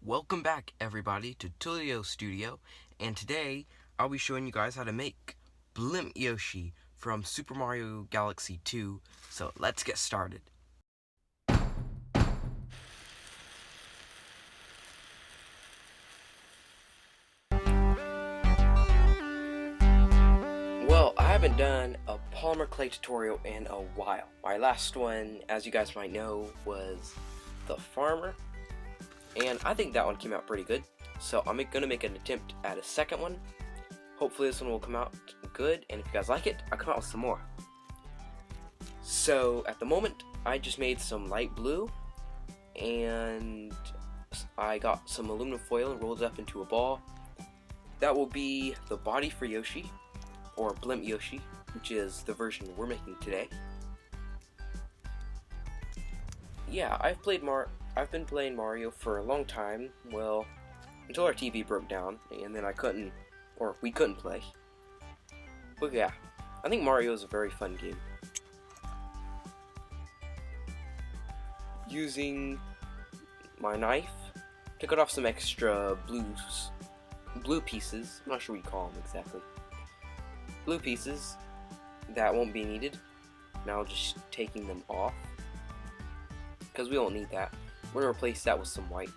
Welcome back everybody to Tulio Studio, and today I'll be showing you guys how to make Blimp Yoshi from Super Mario Galaxy 2, so let's get started. Well, I haven't done a Polymer Clay tutorial in a while. My last one, as you guys might know, was the farmer, and I think that one came out pretty good. So I'm gonna make an attempt at a second one. Hopefully this one will come out good, and if you guys like it, I'll come out with some more. So at the moment, I just made some light blue, and I got some aluminum foil and rolled it up into a ball. That will be the body for Yoshi, or Blimp Yoshi, which is the version we're making today. Yeah, I've been playing Mario for a long time, well, until our TV broke down, and then we couldn't play. But yeah, I think Mario is a very fun game. Using my knife to cut off some extra blue pieces, I'm not sure what you call them exactly. Blue pieces that won't be needed. Now just taking them off, because we won't need that. We're going to replace that with some white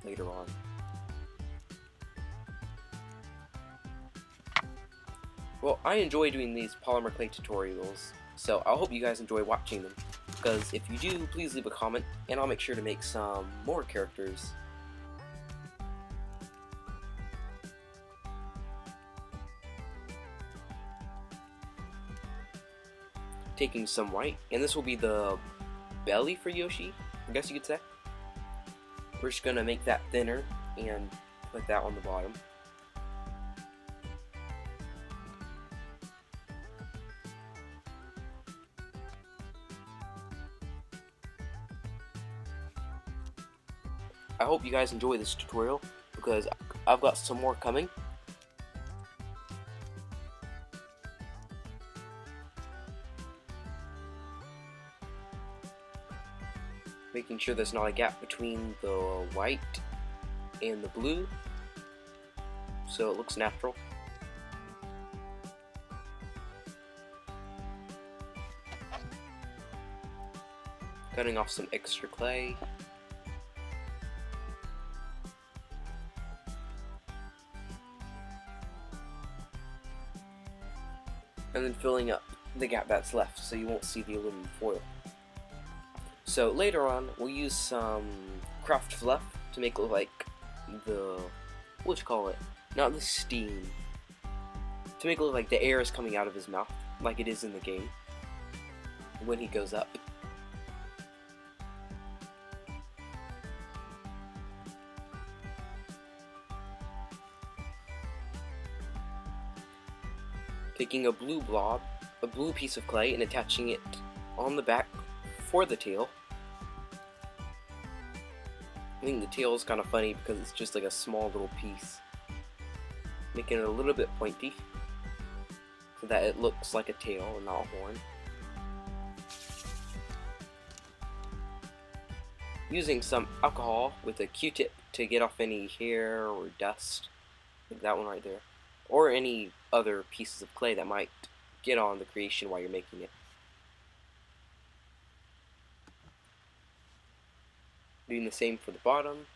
later on. Well, I enjoy doing these Polymer Clay tutorials, so I hope you guys enjoy watching them. Because if you do, please leave a comment, and I'll make sure to make some more characters. Taking some white, and this will be the belly for Yoshi, I guess you could say. We're just gonna make that thinner and put that on the bottom. I hope you guys enjoy this tutorial, because I've got some more coming. Making sure there's not a gap between the white and the blue, so it looks natural. Cutting off some extra clay. And then filling up the gap that's left so you won't see the aluminum foil. So later on, we'll use some craft fluff to make it look like not the steam, to make it look like the air is coming out of his mouth, like it is in the game, when he goes up. Taking a blue piece of clay, and attaching it on the back for the tail. I think the tail is kind of funny because it's just like a small little piece. Making it a little bit pointy so that it looks like a tail and not a horn. Using some alcohol with a Q-tip to get off any hair or dust, like that one right there, or any other pieces of clay that might get on the creation while you're making it. Doing the same for the bottom.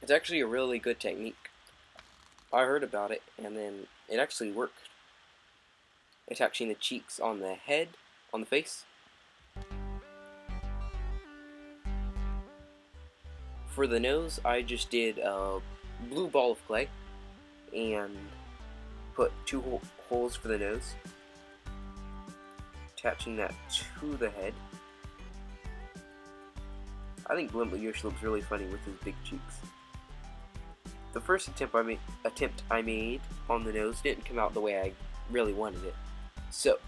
It's actually a really good technique. I heard about it, and then it actually worked. Attaching the cheeks on the head, on the face. For the nose, I just did a blue ball of clay and put two holes for the nose, attaching that to the head. I think Blimp Yoshi looks really funny with his big cheeks. The first attempt I made on the nose didn't come out the way I really wanted it, so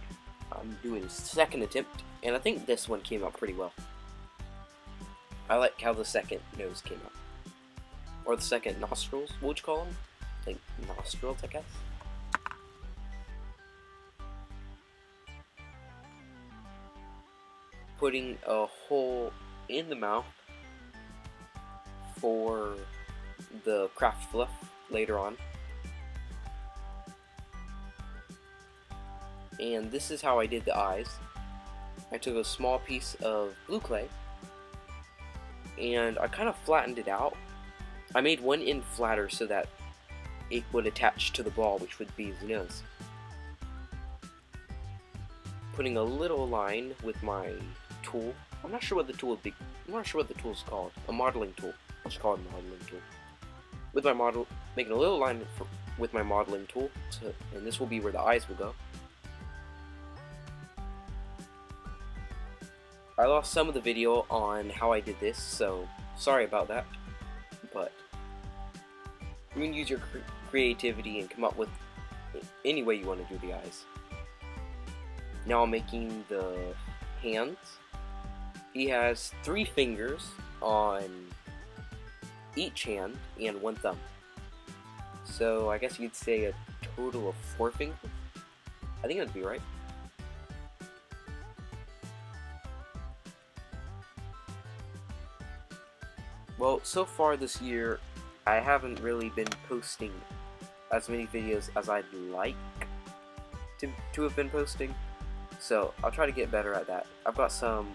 I'm doing a second attempt, and I think this one came out pretty well. I like how the second nose came out, or the second nostrils. What would you call them? Like nostrils, I guess. Putting a hole in the mouth for the craft fluff later on. And this is how I did the eyes. I took a small piece of blue clay and I kind of flattened it out. I made one end flatter so that it would attach to the ball, which would be the nose. Putting a little line with my tool. I'm not sure what the tool would be. I'm not sure what the tool is called. A modeling tool. I'll just call it a modeling tool. With my model, making a little line with my modeling tool, and this will be where the eyes will go. I lost some of the video on how I did this, so sorry about that. But you can use your creativity and come up with any way you want to do the eyes. Now I'm making the hands. He has 3 fingers on each hand and 1 thumb. So I guess you'd say a total of 4 fingers. I think that'd be right. Well, so far this year, I haven't really been posting as many videos as I'd like to have been posting. So I'll try to get better at that. I've got some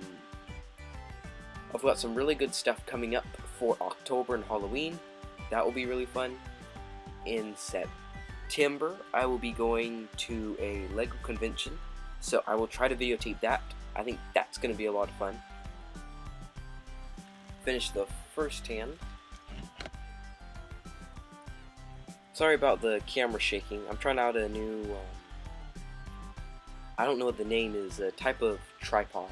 really good stuff coming up for October and Halloween. That will be really fun. In September, I will be going to a LEGO convention, so I will try to videotape that. I think that's going to be a lot of fun. Finish the first hand. Sorry about the camera shaking. I'm trying out a new, I don't know what the name is, a type of tripod.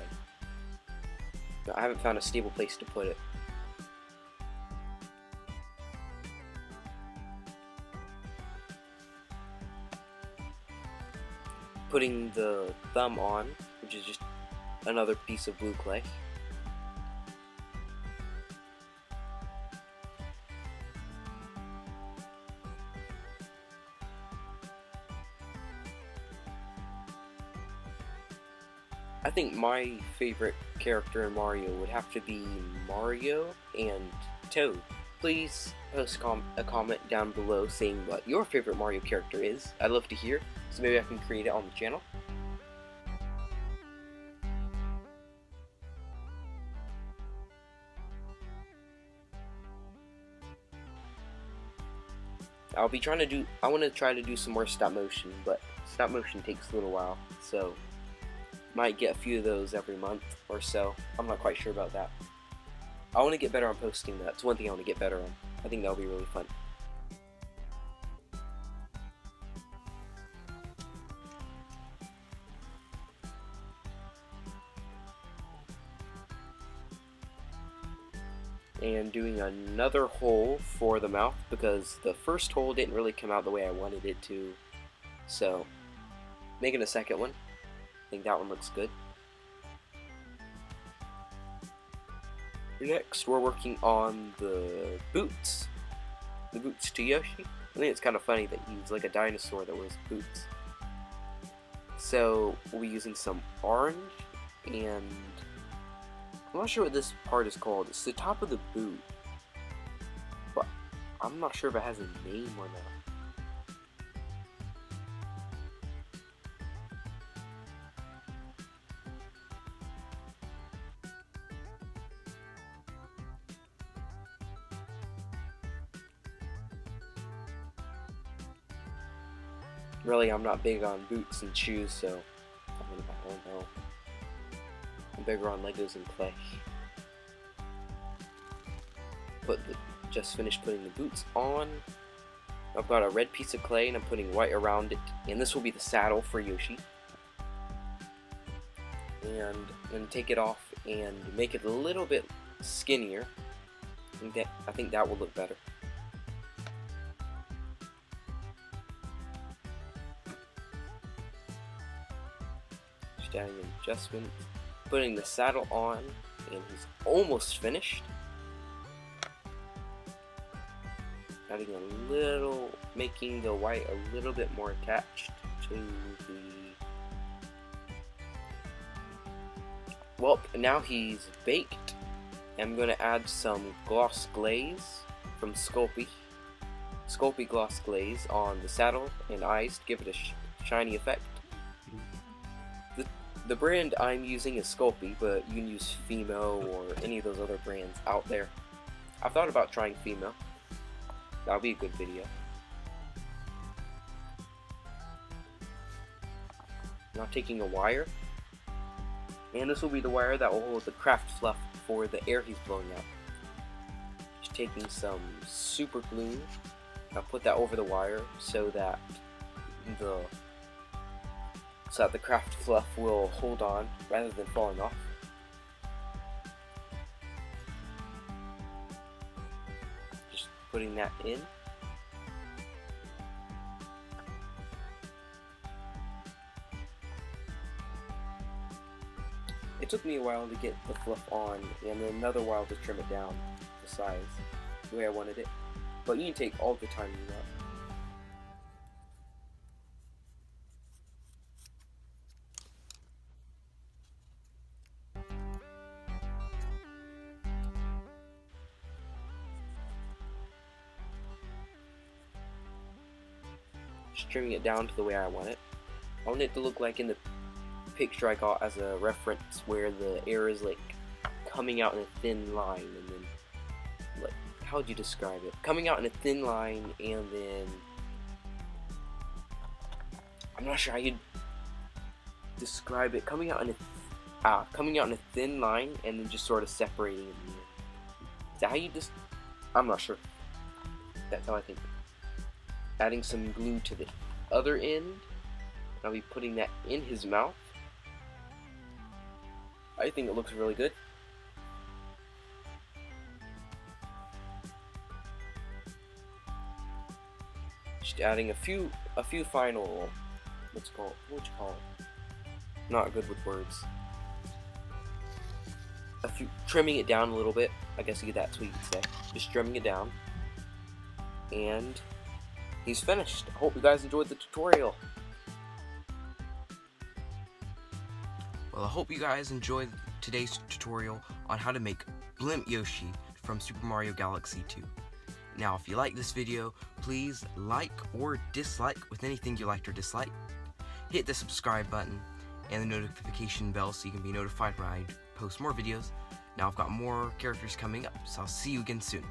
I haven't found a stable place to put it. Putting the thumb on, which is just another piece of blue clay. I think my favorite character in Mario would have to be Mario and Toad. Please post a comment down below saying what your favorite Mario character is. I'd love to hear, so maybe I can create it on the channel. I want to try to do some more stop motion, but stop motion takes a little while, so might get a few of those every month or so. I'm not quite sure about that. I want to get better on posting that. It's one thing I want to get better on. I think that'll be really fun. And doing another hole for the mouth because the first hole didn't really come out the way I wanted it to. So, making a second one. I think that one looks good. Next, we're working on the boots. The boots to Yoshi. I think it's kind of funny that he's like a dinosaur that wears boots. So, we'll be using some orange, and I'm not sure what this part is called. It's the top of the boot, but I'm not sure if it has a name or not. Really, I'm not big on boots and shoes, so I don't know. I'm bigger on Legos and clay. Just finished putting the boots on. I've got a red piece of clay and I'm putting white around it, and this will be the saddle for Yoshi. And then take it off and make it a little bit skinnier. I think that will look better. Adding adjustment, putting the saddle on, and he's almost finished. Adding a little, making the white a little bit more attached to the... Well, now he's baked. I'm going to add some gloss glaze from Sculpey. Sculpey gloss glaze on the saddle and eyes to give it a shiny effect. The brand I'm using is Sculpey, but you can use Fimo or any of those other brands out there. I've thought about trying Fimo. That'll be a good video. Now taking a wire, and this will be the wire that will hold the craft fluff for the air he's blowing out. Just taking some super glue, I'll put that over the wire so that the craft fluff will hold on rather than falling off. Just putting that in. It took me a while to get the fluff on, and then another while to trim it down to size, the way I wanted it. But you can take all the time you want. Just trimming it down to the way I want it. I want it to look like in the picture I got as a reference, where the air is like coming out in a thin line, and then, like, how would you describe it? Coming out in a thin line, and then I'm not sure how you'd describe it. Coming out in a thin line, and then just sort of separating in the air. Is that how you just? I'm not sure. That's how I think. Adding some glue to the other end. I'll be putting that in his mouth. I think it looks really good. Just adding a few final, what would you call it? Not good with words. Trimming it down a little bit. I guess that's what you could say. Just trimming it down. And he's finished. I hope you guys enjoyed the tutorial. Well, I hope you guys enjoyed today's tutorial on how to make Blimp Yoshi from Super Mario Galaxy 2. Now, if you like this video, please like or dislike with anything you liked or disliked. Hit the subscribe button and the notification bell so you can be notified when I post more videos. Now, I've got more characters coming up, so I'll see you again soon.